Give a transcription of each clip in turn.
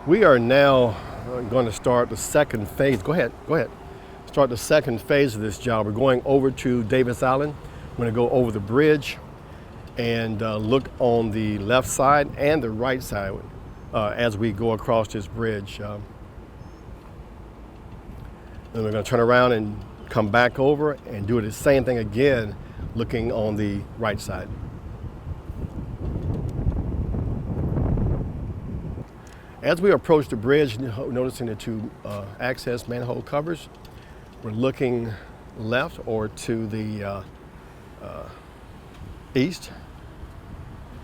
We are now going to start the second phase. Go ahead. Start the second phase of this job. We're going over to Davis Island. We're going to go over the bridge and look on the left side and the right side as we go across this bridge. Then we're going to turn around and come back over and do the same thing again, looking on the right side. As we approach the bridge, noticing the two access manhole covers, we're looking left or to the east.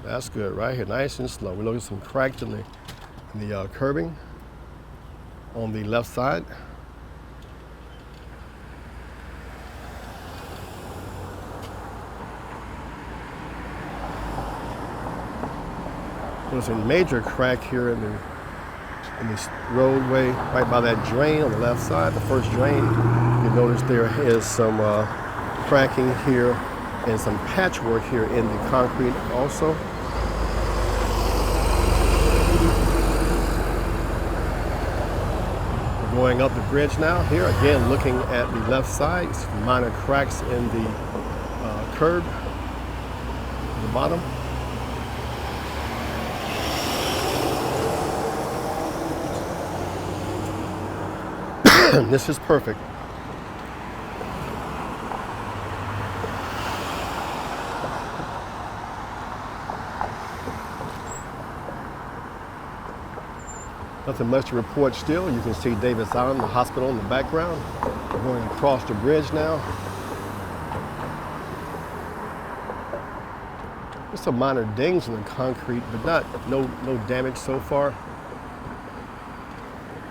That's good, right here, nice and slow. We're looking at some cracks in the curbing on the left side. There's a major crack here in this roadway right by that drain on the left side, the first drain. You notice there is some cracking here and some patchwork here in the concrete also. We're going up the bridge now. Here again, looking at the left side, some minor cracks in the curb at the bottom. This is perfect. Nothing much to report still. You can see Davis Island, the hospital in the background. We're going across the bridge now. There's some minor dings in the concrete, but no damage so far.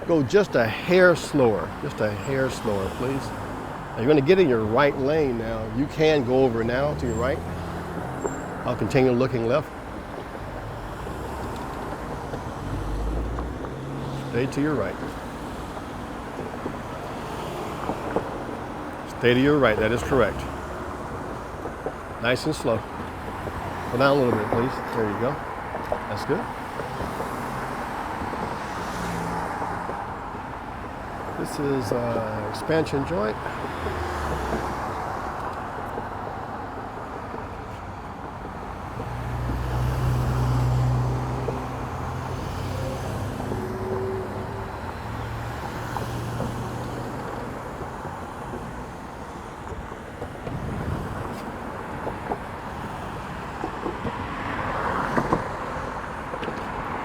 Go just a hair slower, please. Now you're going to get in your right lane now. You can go over now to your right. I'll continue looking left. Stay to your right. Stay to your right, that is correct. Nice and slow. Go down a little bit, please. There you go. That's good. This is expansion joint.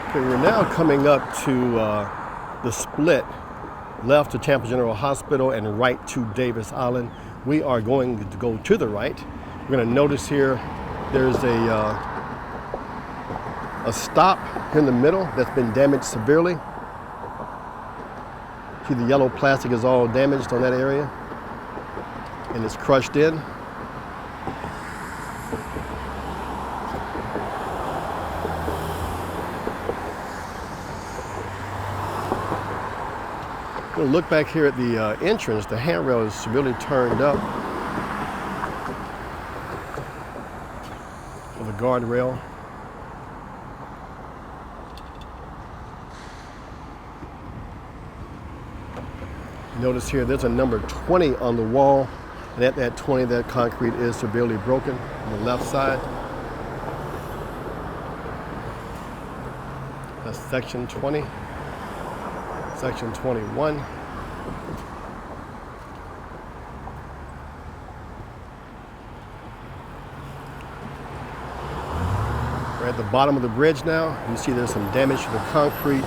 Okay, we're now coming up to the split. Left to Tampa General Hospital and right to Davis Island. We are going to go to the right. We're going to notice here there's a stop here in the middle that's been damaged severely. See, the yellow plastic is all damaged on that area and it's crushed in. Look back here at the entrance. The handrail is severely turned up for the guardrail. Notice here there's a number 20 on the wall, and at that 20 that concrete is severely broken on the left side. That's section 20. Section 21. We're at the bottom of the bridge now. You see there's some damage to the concrete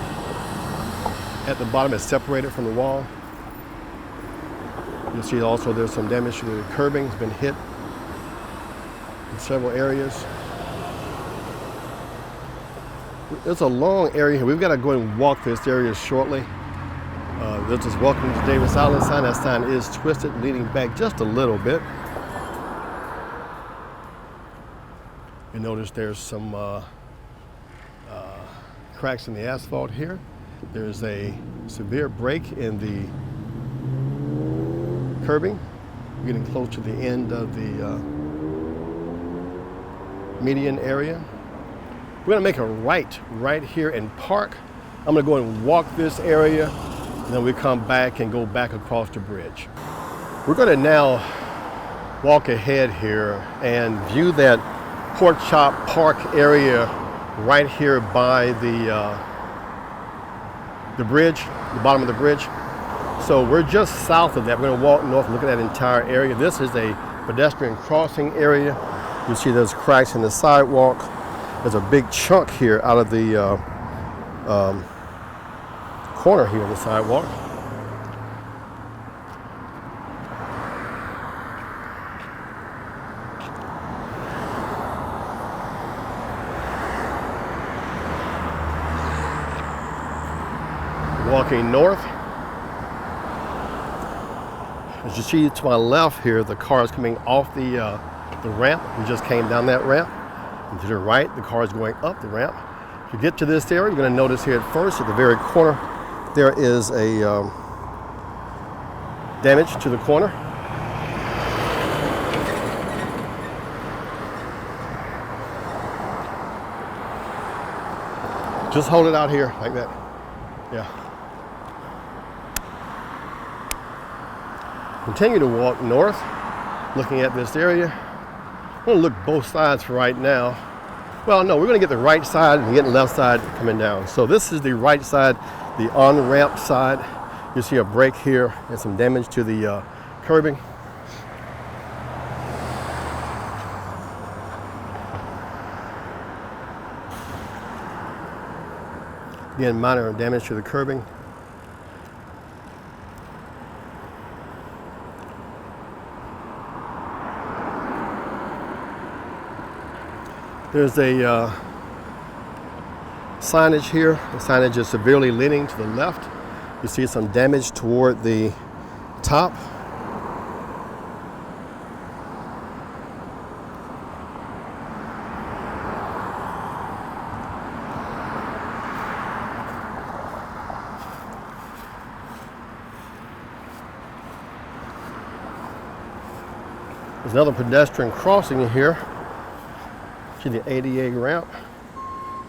at the bottom. It's separated from the wall. You'll see also there's some damage to the curbing. It's been hit in several areas. It's a long area here. We've got to go and walk this area shortly. This is welcome to Davis Island sign. That sign is twisted, leaning back just a little bit. You notice there's some cracks in the asphalt here. There's a severe break in the curbing. We're getting close to the end of the median area. We're going to make a right here and park I'm gonna go and walk this area, and then we come back and go back across the bridge. We're gonna now walk ahead here and view that Pork Chop Park area right here by the bridge, the bottom of the bridge. So we're just south of that. We're gonna walk north and look at that entire area. This is a pedestrian crossing area. You see those cracks in the sidewalk. There's a big chunk here out of the corner here of the sidewalk. Walking north. As you see to my left here, the car is coming off the ramp. We just came down that ramp. And to the right, the car is going up the ramp. To get to this area, you're going to notice here at first, at the very corner, there is a damage to the corner. Just hold it out here like that. Yeah. Continue to walk north, looking at this area. I'm going to look both sides for right now. Well, no, we're going to get the right side and get the left side coming down. So this is the right side, the on-ramp side. You see a break here and some damage to the curbing. Again, minor damage to the curbing. There's a signage here. The signage is severely leaning to the left. You see some damage toward the top. There's another pedestrian crossing here. See the ADA ramp.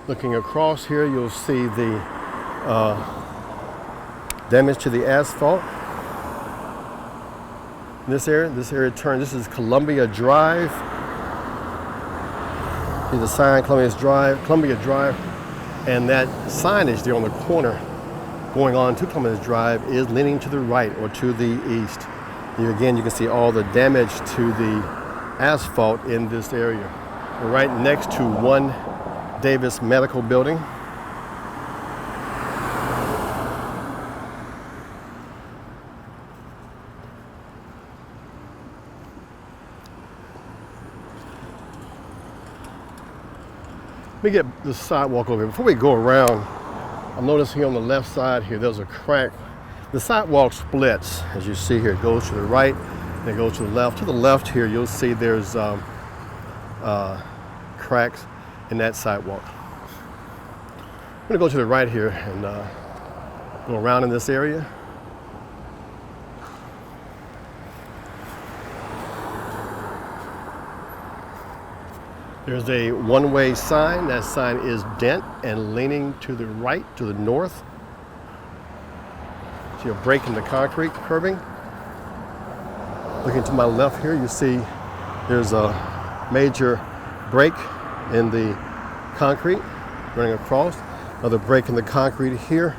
Looking across here, you'll see the damage to the asphalt. This area turns. This is Columbia Drive. See the sign, Columbia Drive, and that signage there on the corner going on to Columbia Drive is leaning to the right or to the east. Here again, you can see all the damage to the asphalt in this area. We're right next to One Davis Medical Building. Let me get the sidewalk over here. Before we go around, I'm noticing on the left side here, there's a crack. The sidewalk splits, as you see here. It goes to the right, and it goes to the left. To the left here, you'll see there's cracks in that sidewalk. I'm gonna go to the right here and go around in this area. There's a one-way sign. That sign is bent and leaning to the right, to the north. See a break in the concrete curbing. Looking to my left here, you see there's a major break in the concrete running across. Another break in the concrete here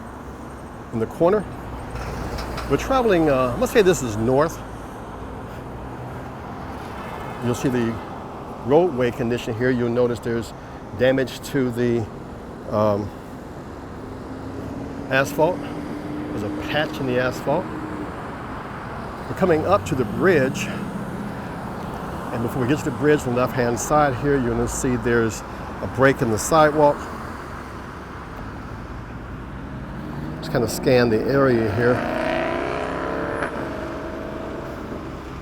in the corner. We're traveling, let's say this is north. You'll see the roadway condition here. You'll notice there's damage to the asphalt. There's a patch in the asphalt. We're coming up to the bridge. And before we get to the bridge on the left-hand side here, you're going to see there's a break in the sidewalk. Just kind of scan the area here.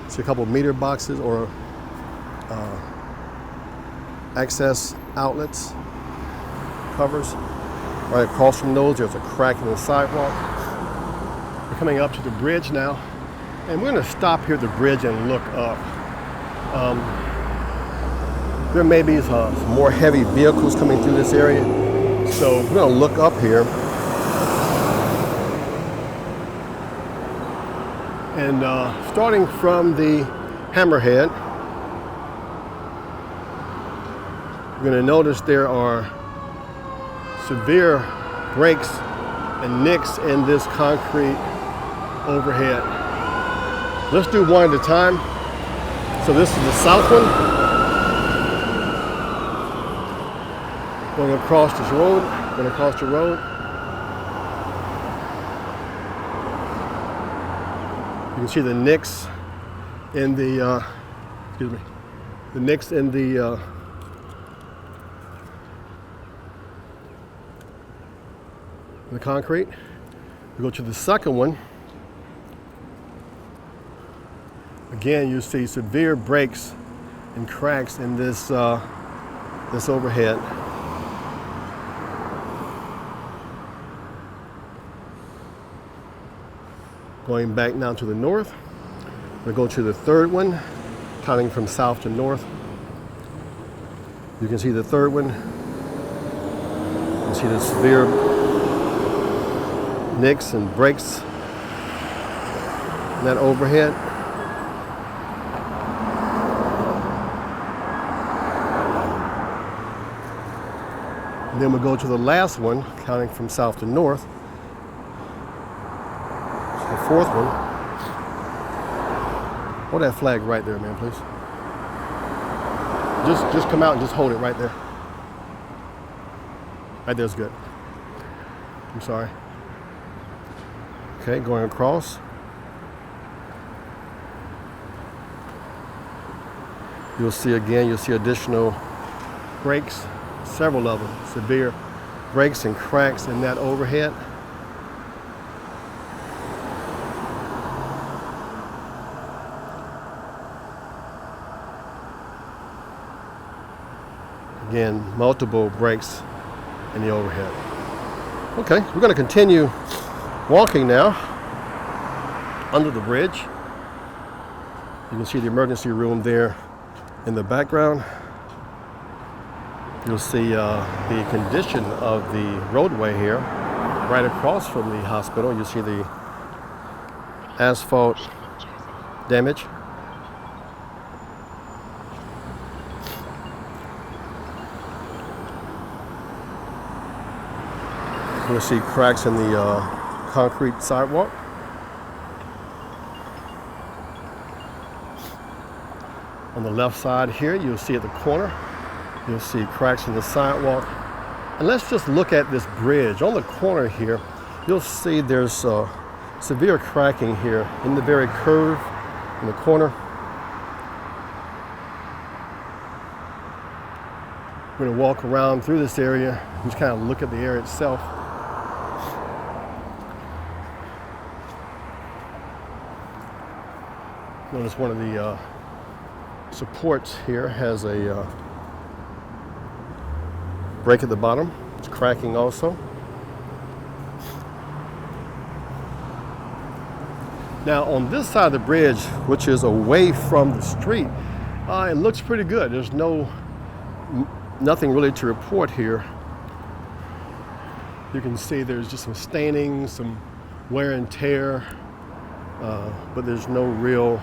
See a couple of meter boxes or access outlets, covers. Right across from those, there's a crack in the sidewalk. We're coming up to the bridge now, and we're going to stop here at the bridge and look up. There may be some more heavy vehicles coming through this area, so we're going to look up here And starting from the hammerhead, you're going to notice there are severe breaks and nicks in this concrete overhead. Let's do one at a time. So this is the south one. Going across this road, going across the road. You can see the nicks in the, the nicks in the concrete. We go to the second one. Again, you see severe breaks and cracks in this this overhead. Going back now to the north, we go to the third one, counting from south to north. You can see the third one. You can see the severe nicks and breaks in that overhead. And then we go to the last one, counting from south to north. The fourth one. Hold that flag right there, man, please. Just come out and just hold it right there. Right there's good. I'm sorry. Okay, going across. You'll see additional breaks, several of them, severe breaks and cracks in that overhead. Again, multiple breaks in the overhead. Okay, we're going to continue walking now under the bridge. You can see the emergency room there in the background. You'll see the condition of the roadway here right across from the hospital. You see the asphalt damage. You'll see cracks in the concrete sidewalk. On the left side here, you'll see at the corner, you'll see cracks in the sidewalk. And let's just look at this bridge. On the corner here, you'll see there's severe cracking here in the very curve in the corner. We're going to walk around through this area and just kind of look at the area itself. Notice one of the supports here has a break at the bottom. It's cracking also. Now on this side of the bridge, which is away from the street, it looks pretty good. There's nothing really to report here. You can see there's just some staining, some wear and tear, but there's no real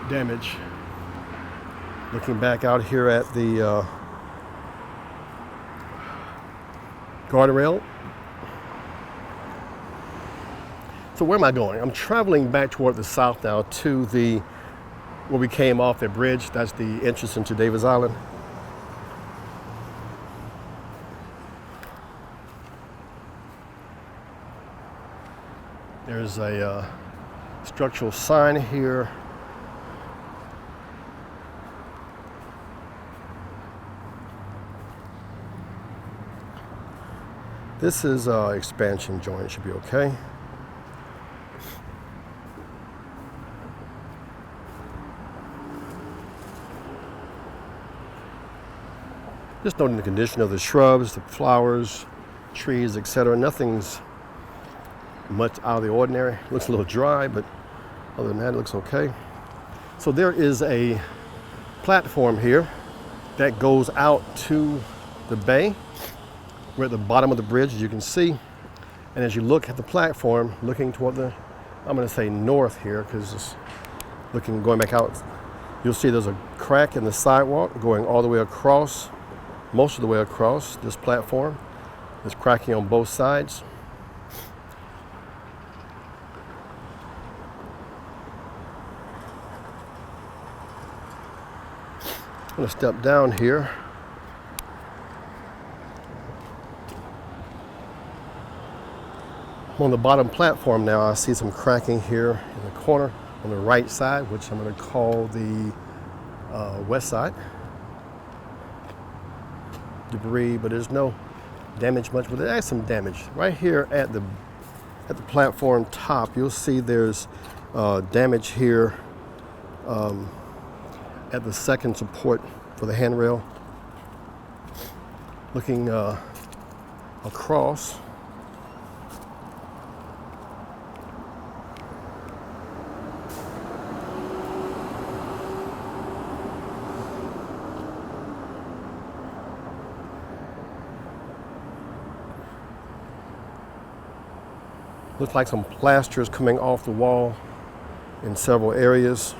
damage. Looking back out here at the guardrail. So where am I going? I'm traveling back toward the south now to where we came off that bridge. That's the entrance into Davis Island. There's a structural sign here. This is expansion joint, should be okay. Just noting the condition of the shrubs, the flowers, trees, etc. Nothing's much out of the ordinary. Looks a little dry, but other than that, it looks okay. So there is a platform here that goes out to the bay. We're at the bottom of the bridge, as you can see. And as you look at the platform, looking toward the, I'm going to say north here because it's going back out, you'll see there's a crack in the sidewalk going all the way across, most of the way across this platform. It's cracking on both sides. I'm going to step down here. I'm on the bottom platform now. I see some cracking here in the corner on the right side, which I'm going to call the west side. Debris, but there's no damage much, but there is some damage. Right here at the platform top, you'll see there's damage here at the second support for the handrail. Looking across, looks like some plaster is coming off the wall in several areas.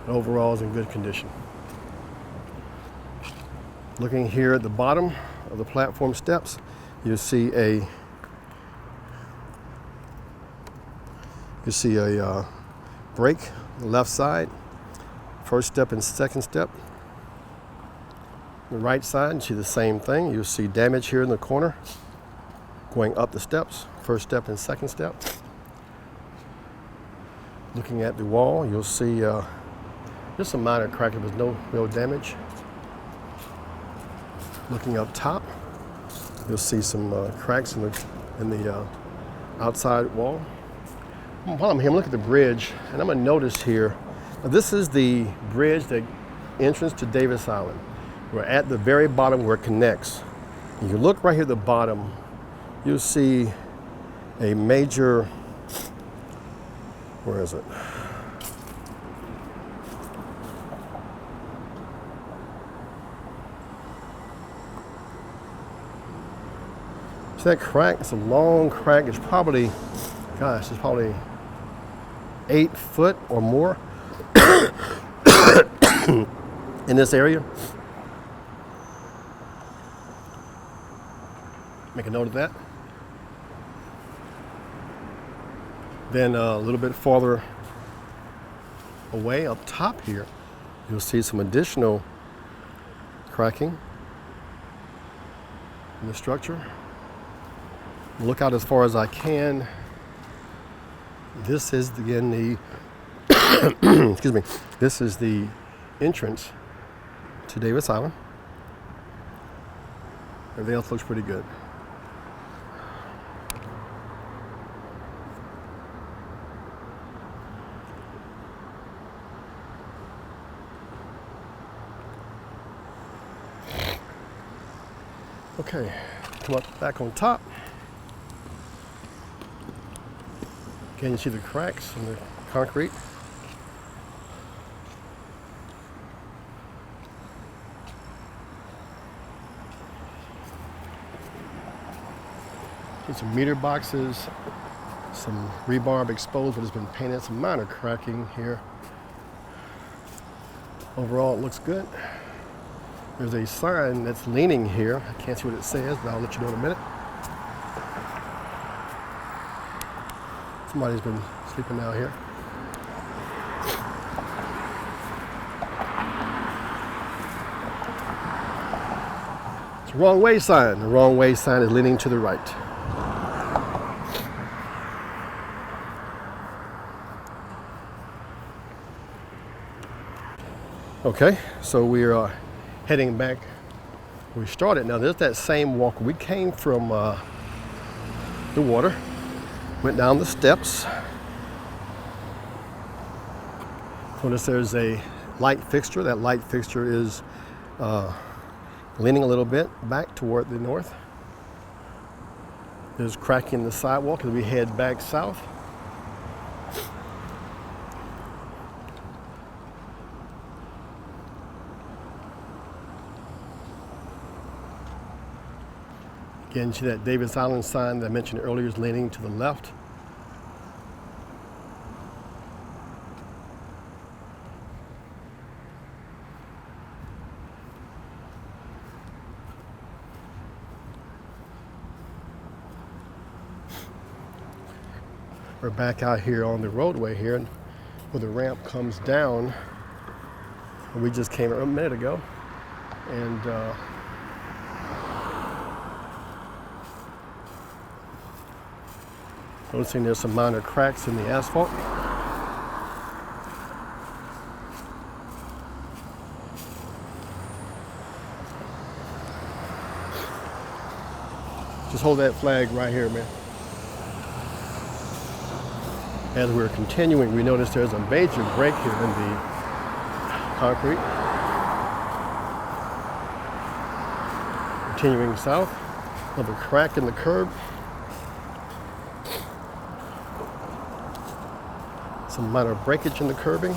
Overall is in good condition. Looking here at the bottom of the platform steps, you see a break on the left side, first step and second step. The right side, you see the same thing. You'll see damage here in the corner going up the steps, first step and second step. Looking at the wall, you'll see just some minor cracking, but no real damage. Looking up top, you'll see some cracks in the outside wall. While I'm here, I'm looking at the bridge, and I'm going to notice here, this is the bridge, the entrance to Davis Island. We're at the very bottom where it connects. If you look right here at the bottom, you'll see a major, where is it? See that crack? It's a long crack. It's probably, gosh, it's probably 8 foot or more in this area. Make a note of that. Then a little bit farther away up top here, you'll see some additional cracking in the structure. Look out as far as I can. This is again the excuse me. This is the entrance to Davis Island. Everything else looks pretty good. Okay, come up back on top. Again, you see the cracks in the concrete. See some meter boxes, some rebar exposed, but it's been painted. Some minor cracking here. Overall, it looks good. There's a sign that's leaning here. I can't see what it says, but I'll let you know in a minute. Somebody's been sleeping out here. It's a wrong way sign. The wrong way sign is leaning to the right. Okay, so we're heading back where we started. Now there's that same walk. We came from the water, went down the steps. Notice there's a light fixture. That light fixture is leaning a little bit back toward the north. There's cracking in the sidewalk as we head back south. Again, see that Davis Island sign that I mentioned earlier is leaning to the left. We're back out here on the roadway here where the ramp comes down. We just came a minute ago, and noticing there's some minor cracks in the asphalt. Just hold that flag right here, man. As we're continuing, we notice there's a major break here in the concrete. Continuing south, another crack in the curb. Some minor breakage in the curbing.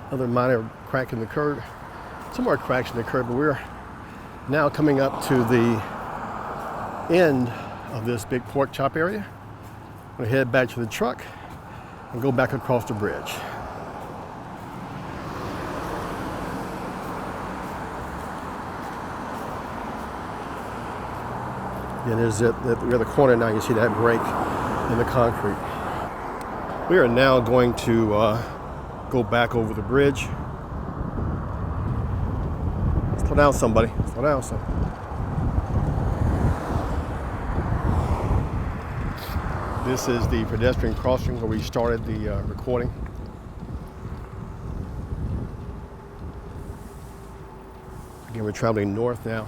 Another minor crack in the curb. Some more cracks in the curb, but we're now coming up to the end of this big pork chop area. I'm gonna head back to the truck and go back across the bridge. And there's we're at the corner now. You see that break in the concrete. We are now going to go back over the bridge. Slow down, somebody. Slow down, son. This is the pedestrian crossing where we started the recording. Again, we're traveling north now.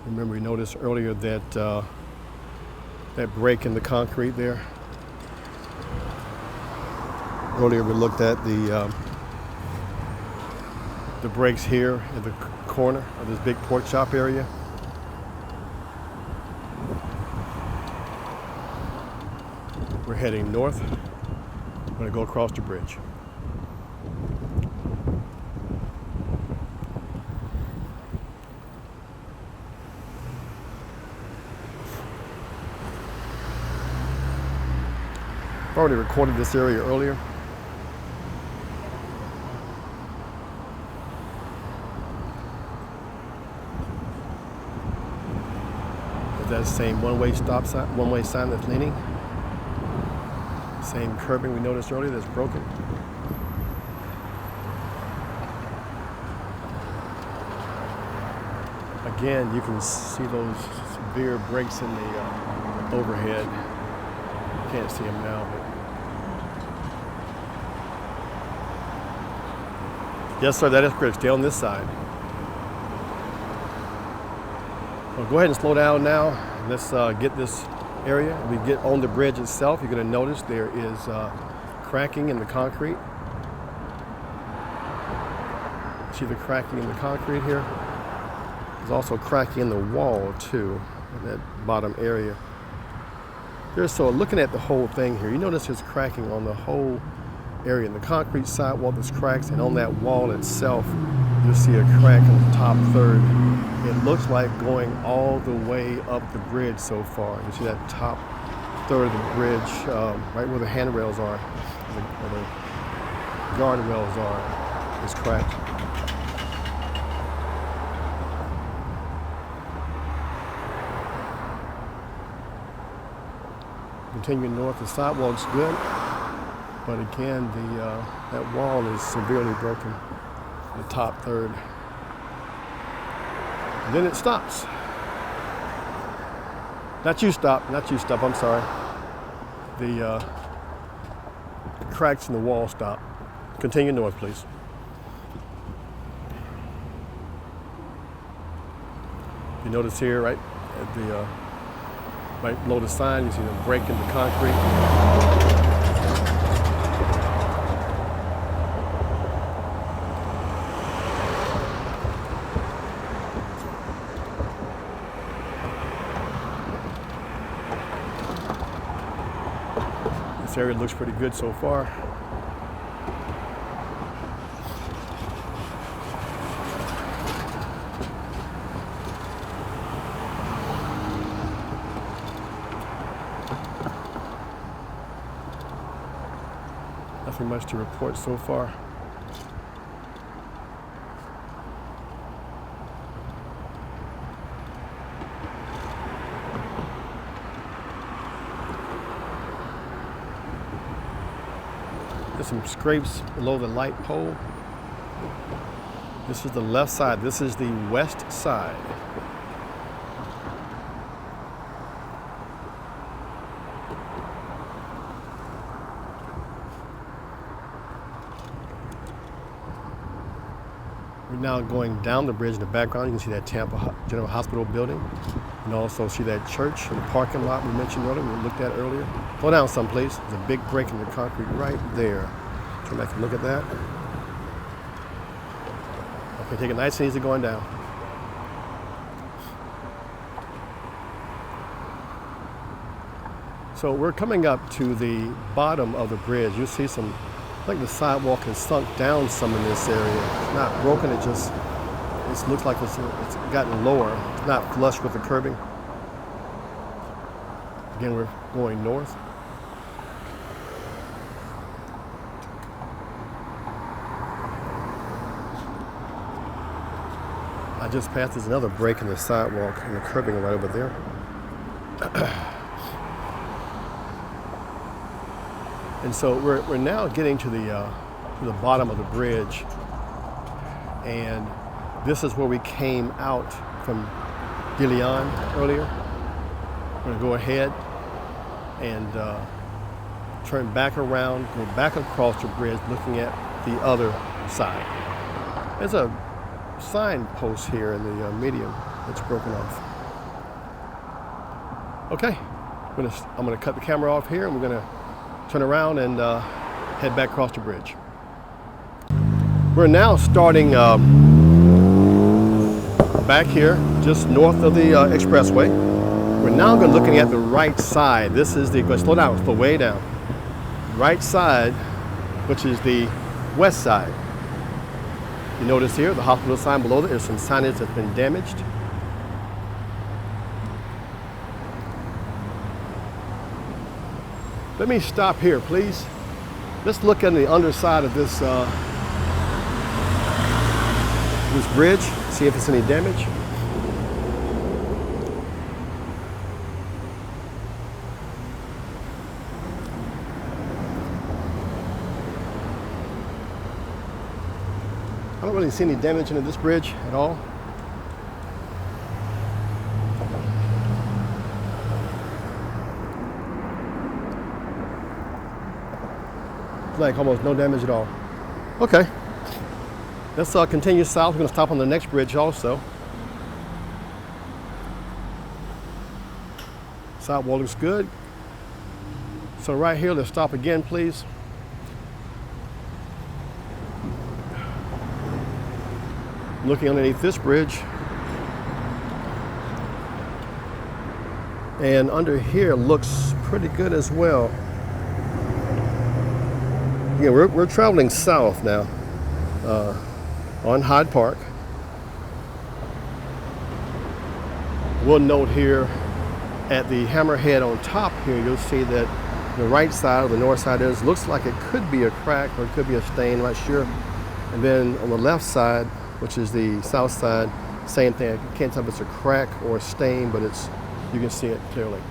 Remember, we noticed earlier that that break in the concrete there. Earlier, we looked at the breaks here at the corner of this big pork chop area. We're heading north. I'm going to go across the bridge. I've already recorded this area earlier. There's that same one-way stop sign, one-way sign that's leaning. Same curbing we noticed earlier that's broken. Again, you can see those severe breaks in the overhead. Can't see them now, but yes, sir, that is correct. Stay on this side. Well, go ahead and slow down now. Let's get this area. We get on the bridge itself. You're going to notice there is cracking in the concrete. See the cracking in the concrete here? There's also cracking in the wall too, in that bottom area. So looking at the whole thing here, you notice there's cracking on the whole area. In the concrete sidewall, there's cracks, and on that wall itself, you'll see a crack in the top third. It looks like going all the way up the bridge so far. You see that top third of the bridge, right where the handrails are, where the guardrails are, is cracked. Continuing north, the sidewalk's good, but again, that wall is severely broken, the top third. And then it stops. Not you stop, I'm sorry. The cracks in the wall stop. Continue north, please. You notice here, right at the right below the sign, you see the break in the concrete. This area looks pretty good so far. Nothing much to report so far. There's some scrapes below the light pole. This is the left side. This is the west side. We're now going down the bridge in the background. You can see that Tampa General Hospital building. You can also see that church in the parking lot we mentioned earlier, we looked at earlier. Slow down some, please. There's a big break in the concrete right there. Turn back and look at that. Okay, take it nice and easy going down. So we're coming up to the bottom of the bridge. You'll see some, I think the sidewalk has sunk down some in this area. It's not broken, it looks like it's gotten lower. It's not flush with the curbing. Again, we're going north. I just passed, there's another break in the sidewalk and the curbing right over there. And so we're now getting to the bottom of the bridge, and this is where we came out from DeLeon earlier. We're going to go ahead and turn back around, go back across the bridge, looking at the other side. There's a signpost here in the median that's broken off. Okay, I'm going to cut the camera off here, and we're going to turn around and head back across the bridge. We're now starting back here, just north of the expressway. We're now going to be looking at the right side. This is the, slow down, slow way down. Right side, which is the west side. You notice here, the hospital sign below there, there's some signage that's been damaged. Let me stop here, please. Let's look at the underside of this bridge, see if there's any damage. I don't really see any damage into this bridge at all. Like almost no damage at all. Okay, let's continue south. We're going to stop on the next bridge also. Sidewall looks good. So right here, let's stop again, please. Looking underneath this bridge. And under here looks pretty good as well. Yeah, we're traveling south now on Hyde Park. We'll note here at the hammerhead on top here, you'll see that the right side or the north side looks like it could be a crack or it could be a stain, not sure. And then on the left side, which is the south side, same thing. I can't tell if it's a crack or a stain, but you can see it clearly.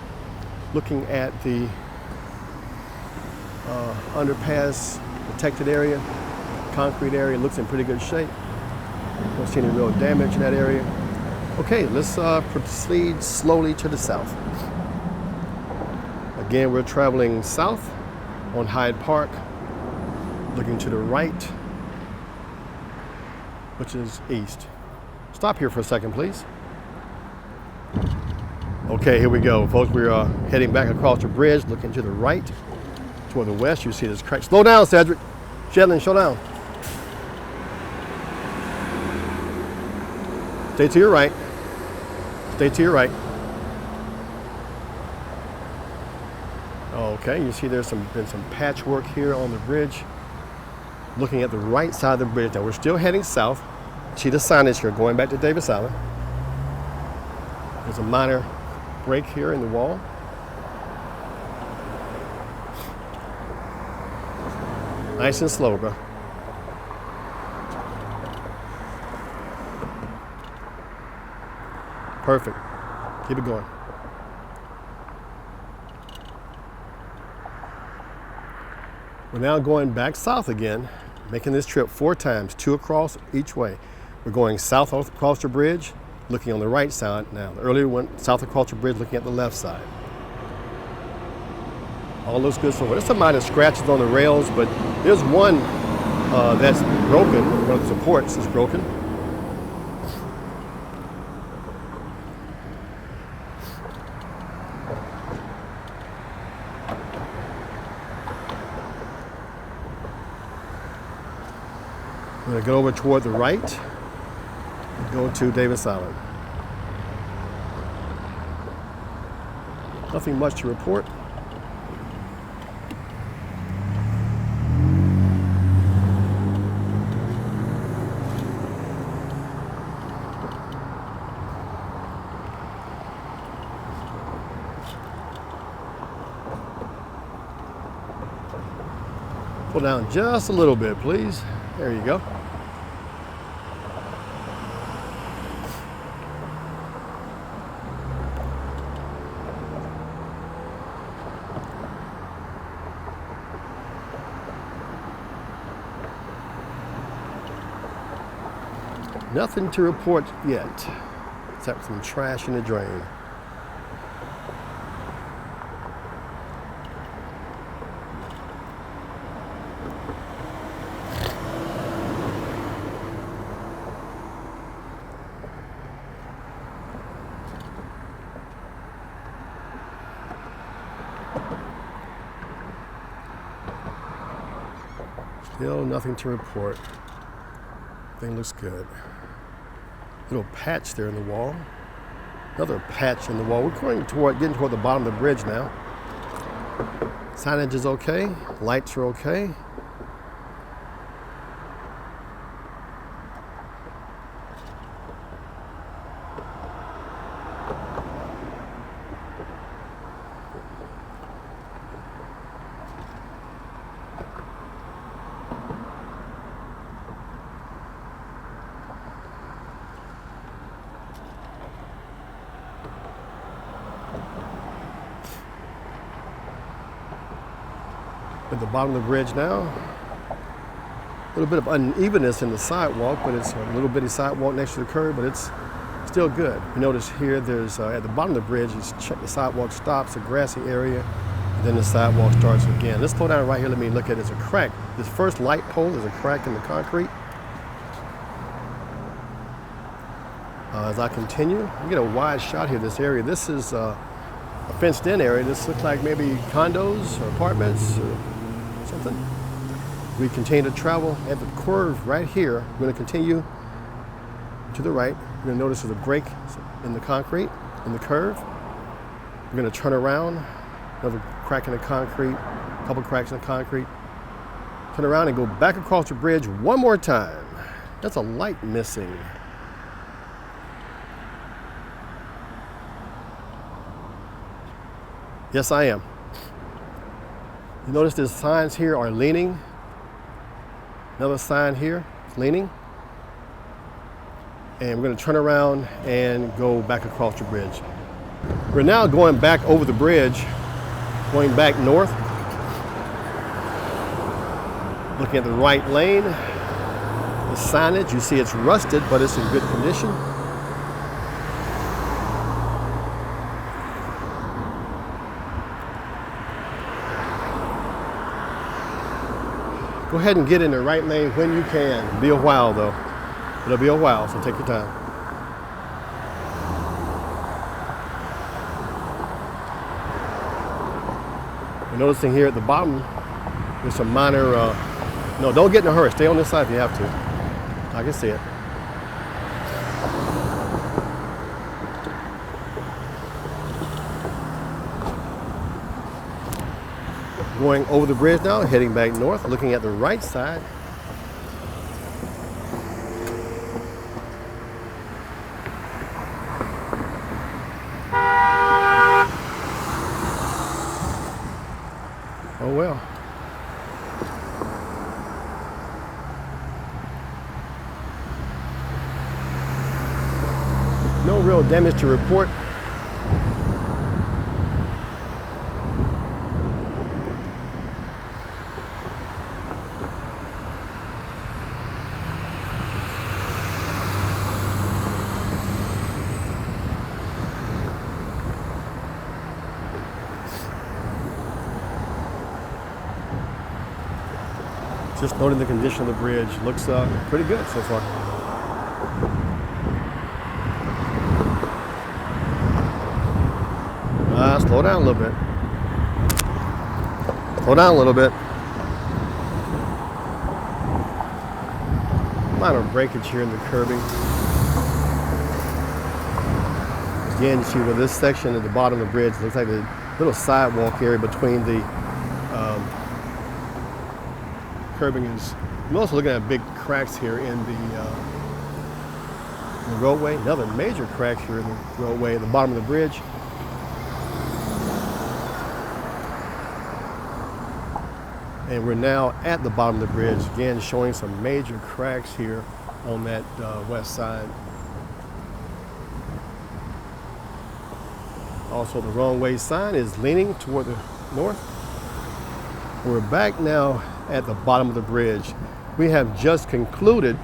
Looking at the underpass protected area, concrete area, looks in pretty good shape. Don't see any real damage in that area. Okay, let's proceed slowly to the south. Again, we're traveling south on Hyde Park, looking to the right, which is east. Stop here for a second, please. Okay, here we go, folks. We're heading back across the bridge, looking to the right. Toward the west, you see this crack. Slow down, Cedric. Shetland, slow down. Stay to your right. Stay to your right. Okay, you see there's been some patchwork here on the bridge. Looking at the right side of the bridge. Now we're still heading south. See the signage here going back to Davis Island. There's a minor break here in the wall. Nice and slow, bro. Perfect. Keep it going. We're now going back south again, making this trip 4 times, 2 across each way. We're going south across the bridge, looking on the right side now. Earlier we went south across the bridge, looking at the left side. All looks good so far. There's some minor scratches on the rails, but there's one that's broken. One of the supports is broken. I'm going to go over toward the right and go to Davis Island. Nothing much to report. Pull down just a little bit, please. There you go. Nothing to report yet, except some trash in the drain. Still nothing to report. Everything looks good. Little patch there in the wall. Another patch in the wall. We're getting toward the bottom of the bridge now. Signage is okay. Lights are okay. At the bottom of the bridge now. A little bit of unevenness in the sidewalk, but it's a little bitty sidewalk next to the curb, but it's still good. You notice here there's, at the bottom of the bridge, the sidewalk stops, a grassy area, and then the sidewalk starts again. Let's slow down right here, let me look at it. There's a crack. This first light pole, there's a crack in the concrete. As I continue, you get a wide shot here, this area. This is a fenced-in area. This looks like maybe condos or apartments or something. We continue to travel at the curve right here. We're going to continue to the right. You're going to notice there's a break in the concrete, in the curve. We're going to turn around, another crack in the concrete, a couple cracks in the concrete. Turn around and go back across the bridge one more time. That's a light missing. Yes, I am. You notice the signs here are leaning. Another sign here is leaning. And we're going to turn around and go back across the bridge. We're now going back over the bridge, going back north. Looking at the right lane. The signage, you see it's rusted, but it's in good condition. Go ahead and get in the right lane when you can. It'll be a while though. It'll be a while, so take your time. You're noticing here at the bottom, there's some minor, no, don't get in a hurry. Stay on this side if you have to. I can see it. Going over the bridge now, heading back north, looking at the right side. Oh well. No real damage to report. Just noting the condition of the bridge. Looks pretty good so far. Slow down a little bit. Slow down a little bit. Minor breakage here in the curbing. Again, you see where this section at the bottom of the bridge looks like a little sidewalk area between the curbing is. I'm also looking at big cracks here in the roadway. Another major crack here in the roadway at the bottom of the bridge. And we're now at the bottom of the bridge, again showing some major cracks here on that west side. Also, the wrong way sign is leaning toward the north. We're back now at the bottom of the bridge. We have just concluded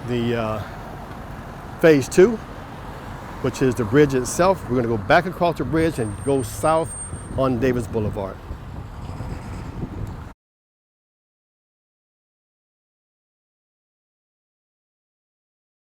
the phase 2, which is the bridge itself. We're going to go back across the bridge and go south on Davis Boulevard.